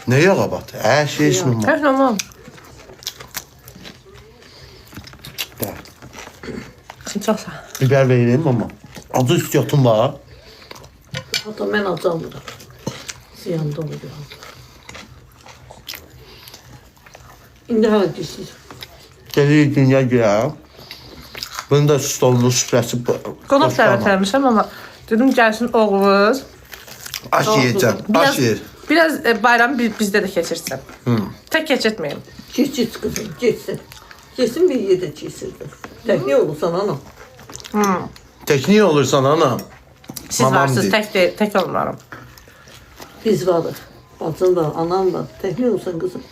Ne yağa batı? Her şey sunma. Her zaman. Çok sağ. Biber vereyim ama. Adı istiyatım var. Hatta mən acamıram. Ziyanda olur. İndi hara gitsiniz? Gelirik dünya güya. Bunun da stollu süfrəsi. Qonaq dəvət eləmişəm amma dedim gəlsin oğlumuz. Aş yiyəcəm. Aş yer. Biraz bayramı bizdə də keçirsin. Tək keçirtməyim. Geç kızım, geçsin. Geçsin bir yerde geçsin. Tekne olursan anam. Tekniği olursan anam. Siz Mamam varsınız, deyil. tək olmaram. Biz varıq. Bacın var, anam var. Tekne olsan kızım.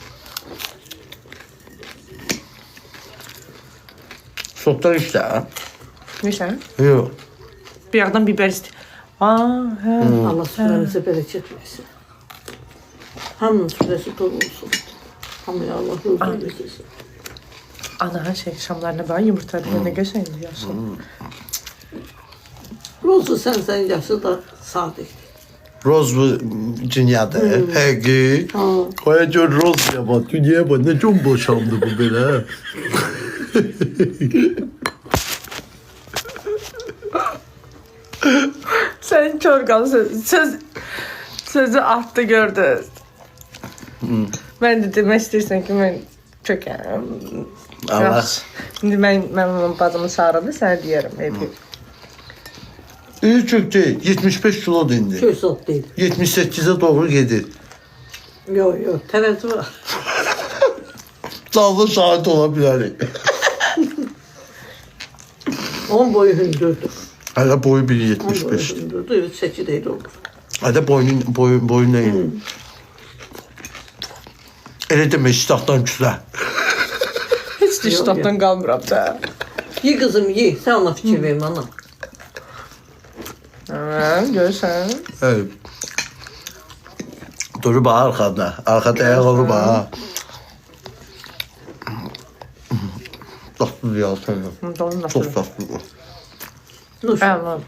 Şotlar işte ha. Neysən? Yok. Bir yandan biber istəyir. Hə. Allah süremize bereket versin. Hamının süresi dolu olsun. Hamıya Allah huzur versin. Ana şamlarına bax yumurta bir nə qəşəngdir yaşıl. Rozu sen yaşı da sadık. Roz bu dünyada. Peki. Koyacağım Roz ya bak. Dünyaya bak ne çok boşandı bu böyle. Sən kör qalsın. Sözü artdı gördü. Mən də demək istəyirsən ki, mən çökərəm. Allah. İndi mən bacımı çağıranda sənə deyərəm. Ebi. İyi çok değil. 75 kilo indi. Köy sot değil. 78'e doğru gelir. Yok terazı var. Dallı saat olabilir. 10 boyu hündürdür. Hala boyu 10 boyu 1.75. hündürdür. 8 değil olur. Hala boyun neyim? Elə demə iştahdan küslə. Heç də iştahdan qalmıram da. Ye kızım ye. Sen ona fikir verme anam. Görürsən. Evet. Durub arkada. Arkada ayak olub ha. Tatlı ya sen. Doğru Çok tatlı. Nuş. Anladım.